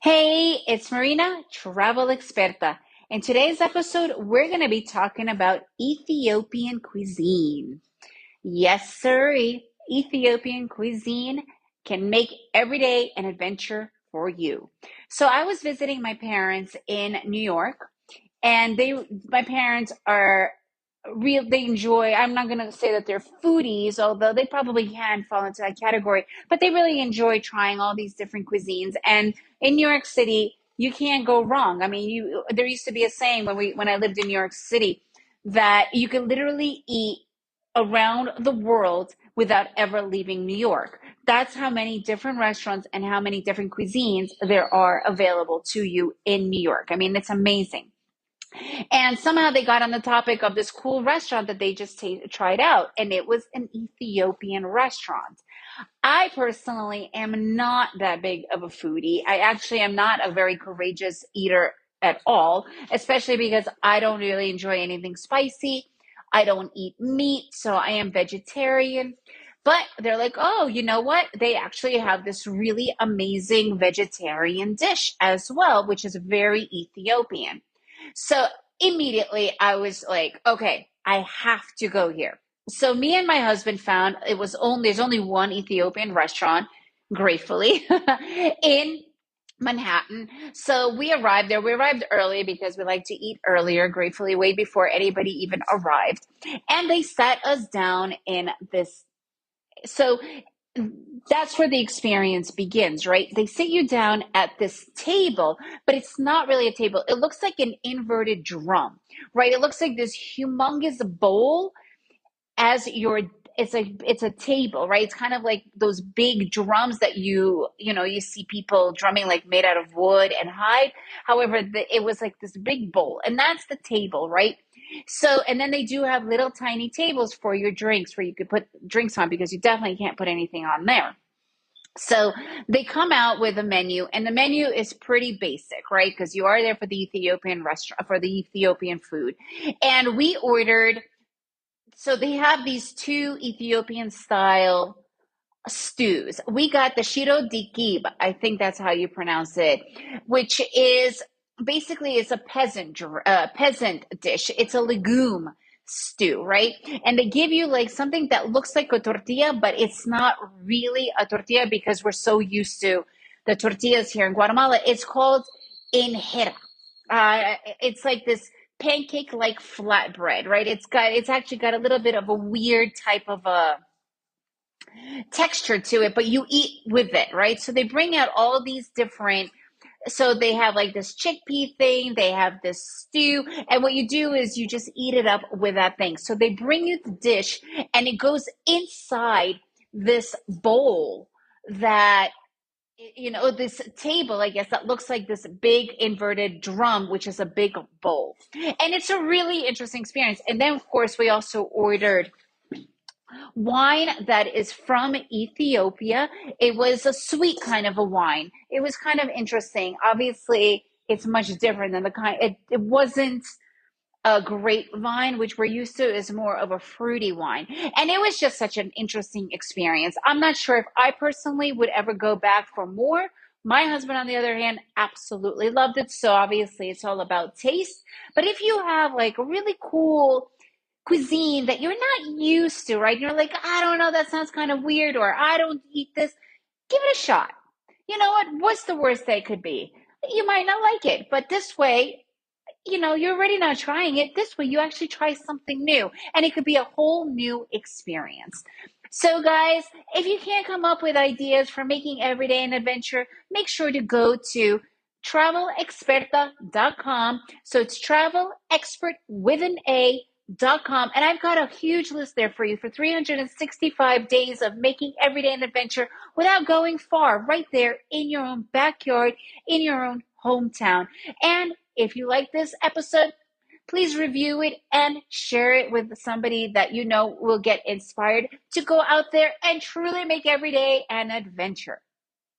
Hey, it's Marina, travel experta. In today's episode, we're going to be talking about Ethiopian cuisine. Yes, sir. Ethiopian cuisine can make every day an adventure for you. So I was visiting my parents in New York, and my parents are real, they enjoy, I'm not going to say that they're foodies, although they probably can fall into that category, but they really enjoy trying all these different cuisines. And in New York City, you can't go wrong. I mean, there used to be a saying when I lived in New York City that you could literally eat around the world without ever leaving New York. That's how many different restaurants and how many different cuisines there are available to you in New York. I mean, it's amazing. And somehow they got on the topic of this cool restaurant that they just tried out, and it was an Ethiopian restaurant. I personally am not that big of a foodie. I actually am not a very courageous eater at all, especially because I don't really enjoy anything spicy. I don't eat meat, so I am vegetarian. But they're like, oh, you know what? They actually have this really amazing vegetarian dish as well, which is very Ethiopian. So immediately I was like, okay, I have to go here. So me and my husband found there's only one Ethiopian restaurant, gratefully, in Manhattan. So we arrived there. We arrived early because we like to eat earlier, gratefully, way before anybody even arrived. And they sat us down in this. So that's where the experience begins, right? They sit you down at this table, but it's not really a table. It looks like an inverted drum, right? It looks like this humongous bowl as your it's a table, right? It's kind of like those big drums that you see people drumming like made out of wood and hide. However, it was like this big bowl, and that's the table, right? So, and then they do have little tiny tables for your drinks where you could put drinks on because you definitely can't put anything on there. So they come out with a menu, and the menu is pretty basic, right? Because you are there for the Ethiopian restaurant, for the Ethiopian food. And we ordered, so they have these two Ethiopian style stews. We got the shiro dikib, I think that's how you pronounce it, which is basically it's a peasant dish. It's a legume stew, right? And they give you like something that looks like a tortilla, but it's not really a tortilla because we're so used to the tortillas here in Guatemala. It's called injera. It's like this pancake like flatbread, right? It's actually got a little bit of a weird type of a texture to it, but you eat with it, right? So they bring out all these different, so they have like this chickpea thing, they have this stew, and what you do is you just eat it up with that thing. So they bring you the dish and it goes inside this bowl that this table, I guess, that looks like this big inverted drum, which is a big bowl. And it's a really interesting experience. And then, of course, we also ordered wine that is from Ethiopia. It was a sweet kind of a wine. It was kind of interesting. Obviously, it's much different than it wasn't a grapevine, which we're used to, is more of a fruity wine. And it was just such an interesting experience. I'm not sure if I personally would ever go back for more. My husband, on the other hand, absolutely loved it. So obviously, it's all about taste. But if you have like a really cool cuisine that you're not used to, right? You're like, I don't know, that sounds kind of weird, or I don't eat this. Give it a shot. You know what? What's the worst that could be? You might not like it, but this way, you're already not trying it. This way, you actually try something new, and it could be a whole new experience. So, guys, if you can't come up with ideas for making every day an adventure, make sure to go to travelexperta.com. So it's travel expert with an A.com. And I've got a huge list there for you for 365 days of making everyday an adventure without going far, right there in your own backyard, in your own hometown. And if you like this episode, please review it and share it with somebody that you know will get inspired to go out there and truly make every day an adventure.